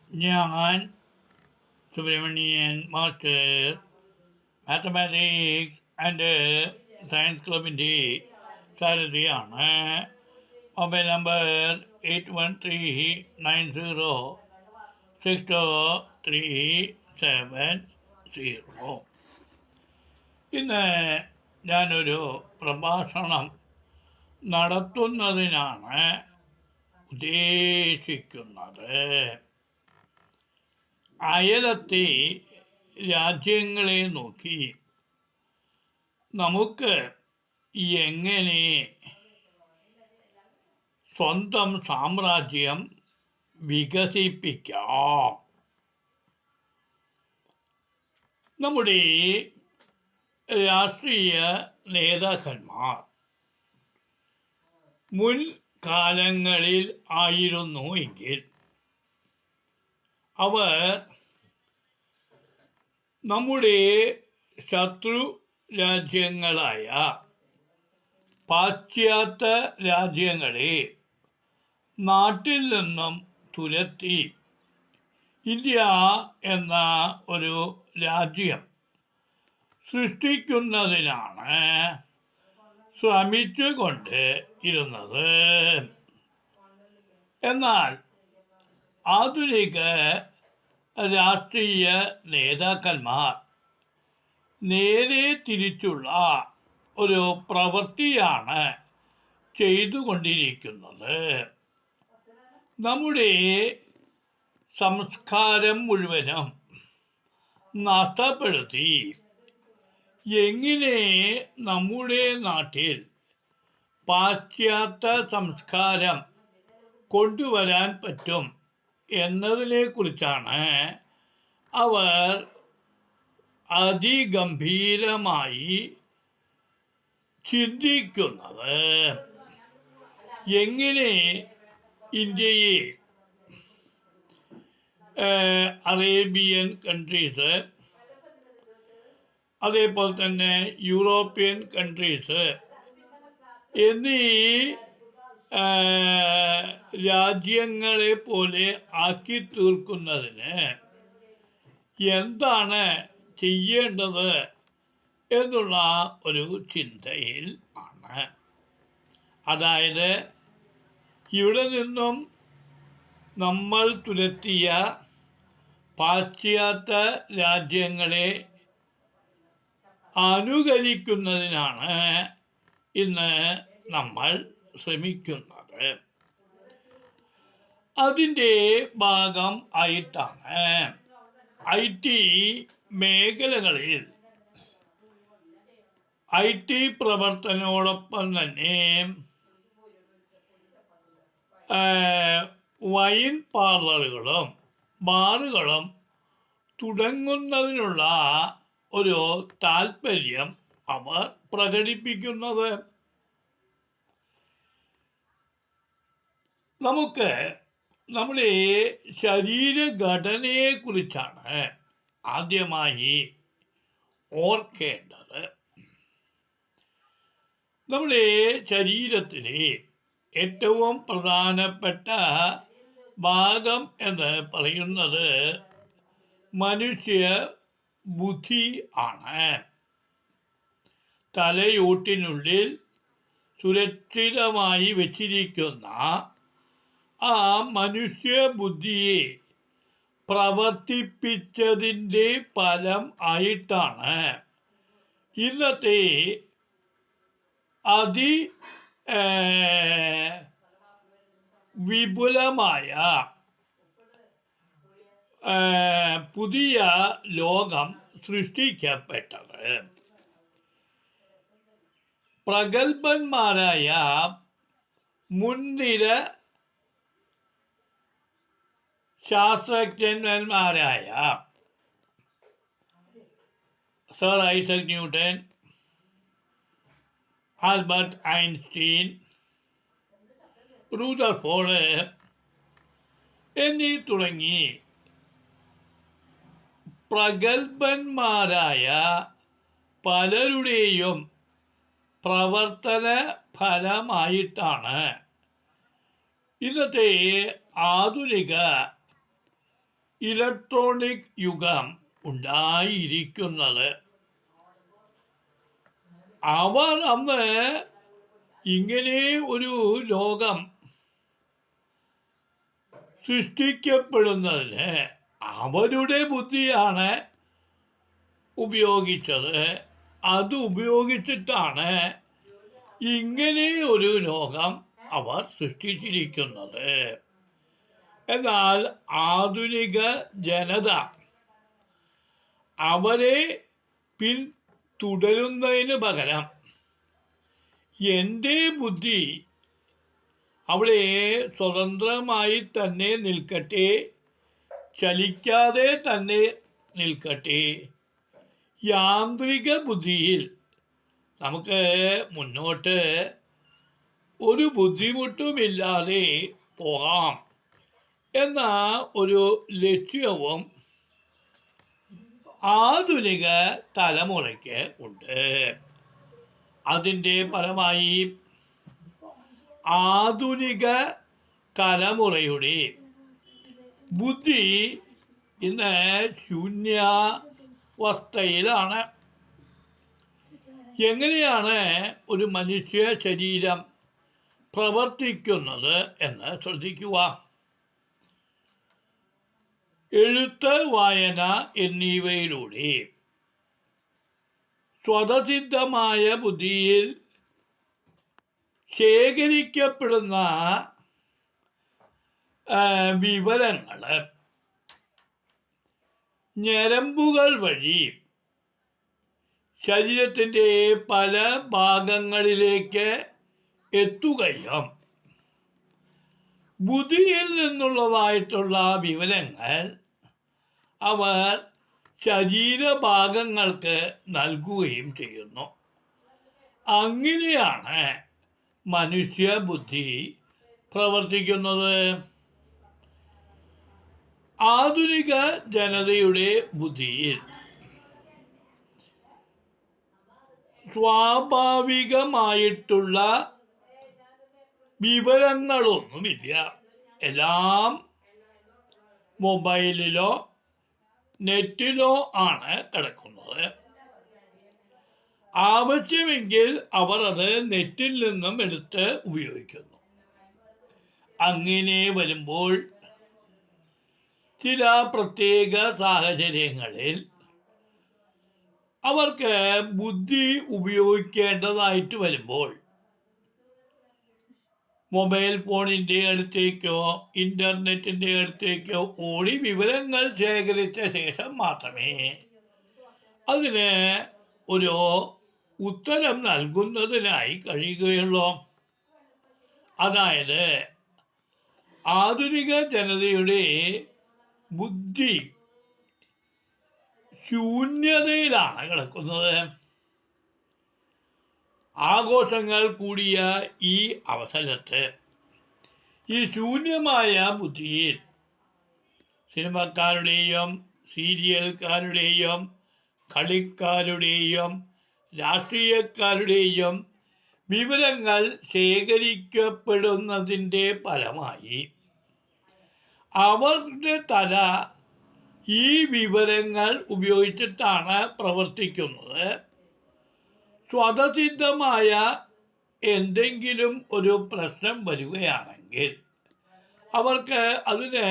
ഞാൻ Subrahmanyan master mathematics and science ക്ലബിൻ്റെ സാരഥിയാണ്. Mobile number 8139062370. ഇന്ന് ഞാനൊരു പ്രഭാഷണം നടത്തുന്നതിനാണ് ഉദ്ദേശിക്കുന്നത്. അയലത്തെ രാജ്യങ്ങളെ നോക്കി നമുക്ക് എങ്ങനെ സ്വന്തം സാമ്രാജ്യം വികസിപ്പിക്കാം? നമ്മുടെ രാഷ്ട്രീയ നേതാക്കന്മാർ മുൻകാലങ്ങളിൽ ആയിരുന്നു എങ്കിൽ അവർ നമ്മുടെ ശത്രു രാജ്യങ്ങളായ പാശ്ചാത്യ രാജ്യങ്ങളെ നാട്ടിൽ നിന്നും തുരത്തി ഇന്ത്യ എന്ന ഒരു രാജ്യം സൃഷ്ടിക്കുന്നതിനാണ് ശ്രമിച്ചുകൊണ്ട് ഇരുന്നത്. എന്നാൽ ആധുനിക രാഷ്ട്രീയ നേതാക്കന്മാർ നേരെ തിരിച്ചുള്ള ഒരു പ്രവൃത്തിയാണ് ചെയ്തുകൊണ്ടിരിക്കുന്നത്. നമ്മുടെ സംസ്കാരം മുഴുവനും നഷ്ടപ്പെടുത്തി എങ്ങനെ നമ്മുടെ നാട്ടിൽ പാശ്ചാത്യ സംസ്കാരം കൊണ്ടുവരാൻ പറ്റും എന്നതിനെക്കുറിച്ചാണ് അവർ അതിഗംഭീരമായി ചിന്തിക്കുന്നത്. എങ്ങനെ ഇന്ത്യയെ അറേബ്യൻ കൺട്രീസ്, അതേപോലെ തന്നെ യൂറോപ്യൻ കൺട്രീസ് എന്നീ രാജ്യങ്ങളെ പോലെ ആക്കി തീർക്കുന്നതിന് എന്താണ് ചെയ്യേണ്ടത് എന്നുള്ള ഒരു ചിന്തയിൽ ആണ്. അതായത് ഇവിടെ നിന്നും നമ്മൾ തുരത്തിയ പാശ്ചാത്യ രാജ്യങ്ങളെ അനുകരിക്കുന്നതിനാണ് ഇന്ന് നമ്മൾ ശ്രമിക്കുന്നത്. അതിൻ്റെ ഭാഗം ആയിട്ടാണ് IT മേഖലകളിൽ IT പ്രവർത്തനോടൊപ്പം തന്നെ വൈൻ പാർലറുകളും ബാറുകളും തുടങ്ങുന്നതിനുള്ള ഒരു താല്പര്യം അവർ പ്രകടിപ്പിക്കുന്നത്. നമുക്ക് നമ്മുടെ ശരീരഘടനയെക്കുറിച്ചാണ് ആദ്യമായി ഓർക്കേണ്ടത്. നമ്മുടെ ശരീരത്തിലെ ഏറ്റവും പ്രധാനപ്പെട്ട ഭാഗം എന്ന് പറയുന്നത് മനുഷ്യ ബുദ്ധി ആണ്. തലയോട്ടിനുള്ളിൽ സുരക്ഷിതമായി വച്ചിരിക്കുന്ന ആ മനുഷ്യ ബുദ്ധിയെ പ്രവർത്തിപ്പിച്ചതിൻ്റെ ഫലം ആയിട്ടാണ് ഇന്നത്തെ വിപുലമായ പുതിയ ലോകം സൃഷ്ടിക്കപ്പെട്ടത്. പ്രഗത്ഭന്മാരായ മുൻനിര ശാസ്ത്രജ്ഞന്മാരായ sir Isaac Newton, Albert Einstein, Rutherford എന്നീ തുടങ്ങി പ്രഗത്ഭന്മാരായ പലരുടെയും പ്രവർത്തന ഫലമായിട്ടാണ് ഇന്നത്തെ ആധുനിക ഇലക്ട്രോണിക് യുഗം ഉണ്ടായിരിക്കുന്നത്. അവർ അന്ന് ഇങ്ങനെ ഒരു ലോകം സൃഷ്ടിക്കപ്പെടുന്നതിന് അവരുടെ ബുദ്ധിയാണ് ഉപയോഗിച്ചത്. അത് ഉപയോഗിച്ചിട്ടാണ് ഇങ്ങനെ ഒരു ലോകം അവർ സൃഷ്ടിച്ചിരിക്കുന്നത്. എന്നാൽ ആധുനിക ജനത അവരെ പിന്തുടരുന്നതിന് പകരം എൻ്റെ ബുദ്ധി അവിടെ സ്വതന്ത്രമായി തന്നെ നിൽക്കട്ടെ, ചലിക്കാതെ തന്നെ നിൽക്കട്ടെ, യാന്ത്രിക ബുദ്ധിയിൽ നമുക്ക് മുന്നോട്ട് ഒരു ബുദ്ധിമുട്ടുമില്ലാതെ പോകാം എന്ന ഒരു ലക്ഷ്യവും ആധുനിക തലമുറയ്ക്ക് ഉണ്ട്. അതിൻ്റെ ഫലമായി ആധുനിക തലമുറയുടെ ബുദ്ധി ഇന്ന് ശൂന്യാവസ്ഥയിലാണ്. എങ്ങനെയാണ് ഒരു മനുഷ്യ ശരീരം പ്രവർത്തിക്കുന്നത് എന്ന് ശ്രദ്ധിക്കുക. എഴുത്ത്, വായന എന്നിവയിലൂടെ സ്വതസിദ്ധമായ ബുദ്ധിയിൽ ശേഖരിക്കപ്പെടുന്ന വിവരങ്ങൾ ഞരമ്പുകൾ വഴി ശരീരത്തിൻ്റെ പല ഭാഗങ്ങളിലേക്ക് എത്തുകയും ബുദ്ധിയിൽ നിന്നുള്ളതായിട്ടുള്ള വിവരങ്ങൾ അവർ ശരീരഭാഗങ്ങൾക്ക് നൽകുകയും ചെയ്യുന്നു. അങ്ങനെയാണ് മനുഷ്യ ബുദ്ധി പ്രവർത്തിക്കുന്നത്. ആധുനിക ജനതയുടെ ബുദ്ധിയിൽ സ്വാഭാവികമായിട്ടുള്ള വിവരങ്ങളൊന്നുമില്ല. എല്ലാം മൊബൈലിലോ നെറ്റിലോ ആണ് കിടക്കുന്നത്. ആവശ്യമെങ്കിൽ അവർ അത് നെറ്റിൽ നിന്നും എടുത്ത് ഉപയോഗിക്കുന്നു. അങ്ങനെ വരുമ്പോൾ ചില പ്രത്യേക സാഹചര്യങ്ങളിൽ അവർക്ക് ബുദ്ധി ഉപയോഗിക്കേണ്ടതായിട്ട് വരുമ്പോൾ മൊബൈൽ ഫോണിൻ്റെ അടുത്തേക്കോ ഇൻ്റർനെറ്റിൻ്റെ അടുത്തേക്കോ ഓടി വിവരങ്ങൾ ശേഖരിച്ച ശേഷം മാത്രമേ അതിന് ഒരു ഉത്തരം നൽകുന്നതിനായി കഴിയുകയുള്ളൂ. അതായത് ആധുനിക ജനതയുടെ ബുദ്ധി ശൂന്യതയിലാണ് കിടക്കുന്നത്. ആഘോഷങ്ങൾ കൂടിയ ഈ അവസരത്ത് ഈ ശൂന്യമായ ബുദ്ധിയിൽ സിനിമക്കാരുടെയും സീരിയൽക്കാരുടെയും കളിക്കാരുടെയും രാഷ്ട്രീയക്കാരുടെയും വിവരങ്ങൾ ശേഖരിക്കപ്പെടുന്നതിൻ്റെ ഫലമായി അവരുടെ തല ഈ വിവരങ്ങൾ ഉപയോഗിച്ചിട്ടാണ് പ്രവർത്തിക്കുന്നത്. സ്വതസിദ്ധമായ എന്തെങ്കിലും ഒരു പ്രശ്നം വരികയാണെങ്കിൽ അവർക്ക് അതിന്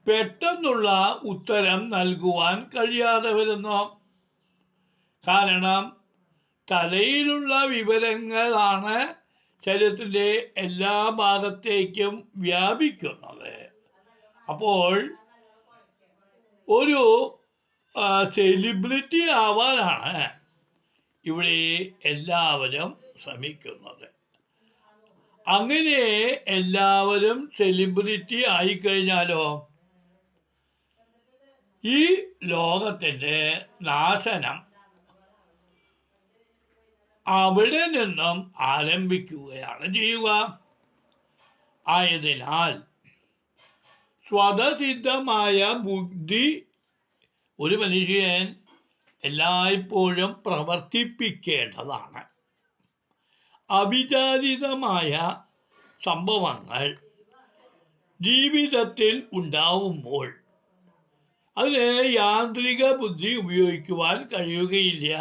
പെട്ടെന്നുള്ള ഉത്തരം നൽകുവാൻ കഴിയാതെ വരുന്നു. കാരണം തലയിലുള്ള വിവരങ്ങളാണ് ശരീരത്തിൻ്റെ എല്ലാ ഭാഗത്തേക്കും വ്യാപിക്കുന്നത്. അപ്പോൾ ഒരു സെലിബ്രിറ്റി ആവാനാണ് ഇവിടെ എല്ലാവരും ശ്രമിക്കുന്നത്. അങ്ങനെ എല്ലാവരും സെലിബ്രിറ്റി ആയിക്കഴിഞ്ഞാലോ ഈ ലോകത്തിൻ്റെ നാശനം അവിടെ നിന്നും ആരംഭിക്കുകയാണ് ചെയ്യുക. ആയതിനാൽ സ്വതസിദ്ധമായ ബുദ്ധി ഒരു മനുഷ്യൻ എല്ലായ്പ്പോഴും പ്രവർത്തിപ്പിക്കേണ്ടതാണ്. അവിചാരിതമായ സംഭവങ്ങൾ ജീവിതത്തിൽ ഉണ്ടാവുമ്പോൾ അതിന് യാന്ത്രിക ബുദ്ധി ഉപയോഗിക്കുവാൻ കഴിയുകയില്ല.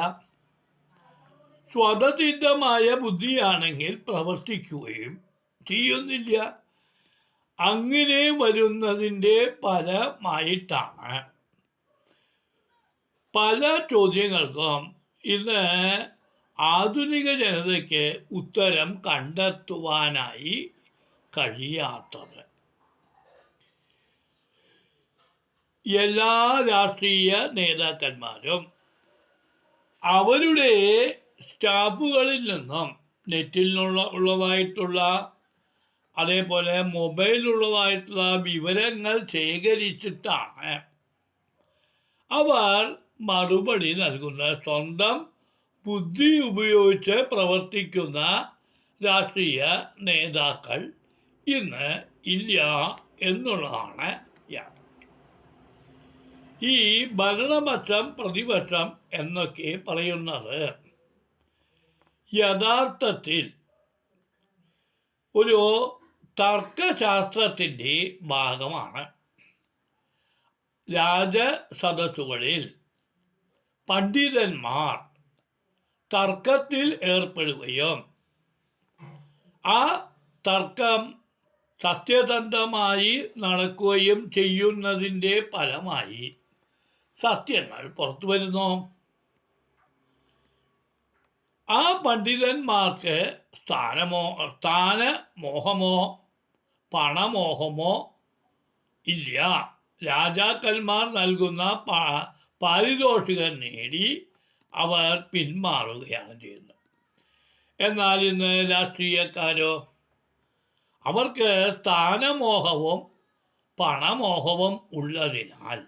സ്വതസിദ്ധമായ ബുദ്ധിയാണെങ്കിൽ പ്രവർത്തിക്കുകയും ചെയ്യുന്നില്ല. അങ്ങനെ വരുന്നതിൻ്റെ ഫലമായിട്ടാണ് പല ചോദ്യങ്ങൾക്കും ഇന്ന് ആധുനിക ജനതയ്ക്ക് ഉത്തരം കണ്ടെത്തുവാനായി കഴിയാത്തത്. എല്ലാ രാഷ്ട്രീയ നേതാക്കന്മാരും അവരുടെ സ്റ്റാഫുകളിൽ നിന്നും ഉള്ളതായിട്ടുള്ള അതേപോലെ മൊബൈലുള്ളതായിട്ടുള്ള വിവരങ്ങൾ ശേഖരിച്ചിട്ടാണ് അവർ മറുപടി നൽകുന്നത്. സ്വന്തം ബുദ്ധി ഉപയോഗിച്ച് പ്രവർത്തിക്കുന്ന രാഷ്ട്രീയ നേതാക്കൾ ഇന്ന് ഇല്ല എന്നുള്ളതാണ് യാഥാർത്ഥ്യം. ഈ ഭരണപക്ഷം പ്രതിപക്ഷം എന്നൊക്കെ പറയുന്നത് യഥാർത്ഥത്തിൽ ഒരു തർക്കശാസ്ത്രത്തിൻ്റെ ഭാഗമാണ്. രാജസദസ്സുകളിൽ പണ്ഡിതന്മാർ തർക്കത്തിൽ ഏർപ്പെടുകയും ആ തർക്കം സത്യസന്ധമായി നടക്കുകയും ചെയ്യുന്നതിൻ്റെ ഫലമായി സത്യങ്ങൾ പുറത്തു വരുന്നു. ആ പണ്ഡിതന്മാർക്ക് സ്ഥാനമോഹമോ പണമോഹമോ ഇല്ല. രാജാക്കന്മാർ നൽകുന്ന പാരിതോഷികം നേടി അവർ പിന്മാറുകയാണ് ചെയ്യുന്നത്. എന്നാൽ ഇന്ന് രാഷ്ട്രീയക്കാരോ അവർക്ക് സ്ഥാനമോഹവും പണമോഹവും ഉള്ളതിനാൽ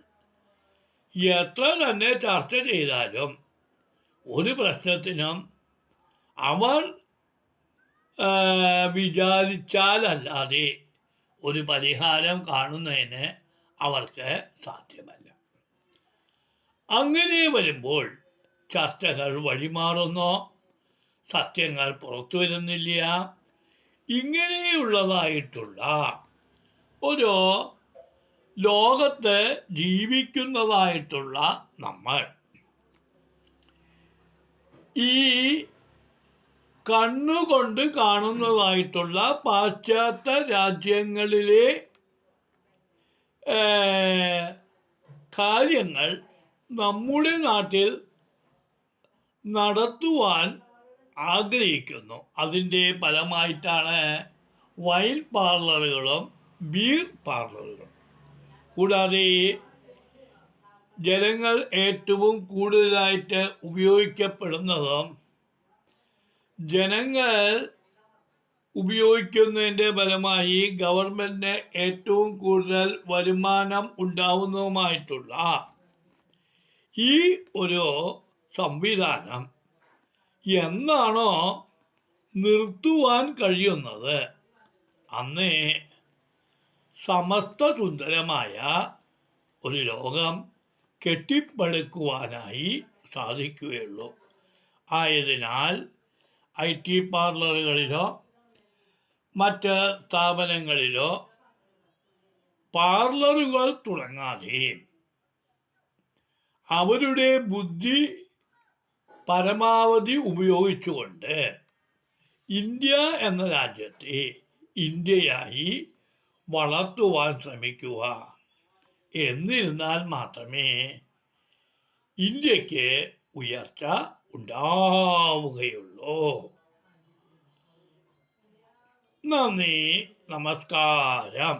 എത്ര തന്നെ ചർച്ച ചെയ്താലും ഒരു പ്രശ്നത്തിനും അവർ വിചാരിച്ചാലല്ലാതെ ഒരു പരിഹാരം കാണുന്നതിന് അവർക്ക് സാധ്യമല്ല. അങ്ങനെ വരുമ്പോൾ ചർച്ചകൾ വഴിമാറുന്നു, സത്യങ്ങൾ പുറത്തു വരുന്നില്ല. ഇങ്ങനെയുള്ളതായിട്ടുള്ള ഒരു ലോകത്ത് ജീവിക്കുന്നതായിട്ടുള്ള നമ്മൾ ഈ കണ്ണുകൊണ്ട് കാണുന്നതായിട്ടുള്ള പാശ്ചാത്യ രാജ്യങ്ങളിലെ കാര്യങ്ങൾ നമ്മുടെ നാട്ടിൽ നടത്തുവാൻ ആഗ്രഹിക്കുന്നു. അതിൻ്റെ ഫലമായിട്ടാണ് വൈൻ പാർലറുകളും ബീർ പാർലറുകളും. കൂടാതെ ജനങ്ങൾ ഏറ്റവും കൂടുതലായിട്ട് ഉപയോഗിക്കപ്പെടുന്നതും ജനങ്ങൾ ഉപയോഗിക്കുന്നതിൻ്റെ ഫലമായി ഗവൺമെൻറ്റിന് ഏറ്റവും കൂടുതൽ വരുമാനം ഉണ്ടാവുന്നതുമായിട്ടുള്ള ഈ ഒരു സംവിധാനം എന്നാണോ നിർത്തുവാൻ കഴിയുന്നത് അന്നേ സമസ്ത സുന്ദരമായ ഒരു ലോകം കെട്ടിപ്പടുക്കുവാനായി സാധിക്കുകയുള്ളൂ. ആയതിനാൽ IT പാർലറുകളിലോ മറ്റ് സ്ഥാപനങ്ങളിലോ പാർലറുകൾ തുടങ്ങാതെ അവരുടെ ബുദ്ധി പരമാവധി ഉപയോഗിച്ചുകൊണ്ട് ഇന്ത്യ എന്ന രാജ്യത്തെ ഇന്ത്യയായി വളർത്തുവാൻ ശ്രമിക്കുക. എന്നിരുന്നാൽ മാത്രമേ ഇന്ത്യക്ക് ഉയർച്ച ഉണ്ടാവുകയുള്ളൂ. നന്ദി, നമസ്കാരം.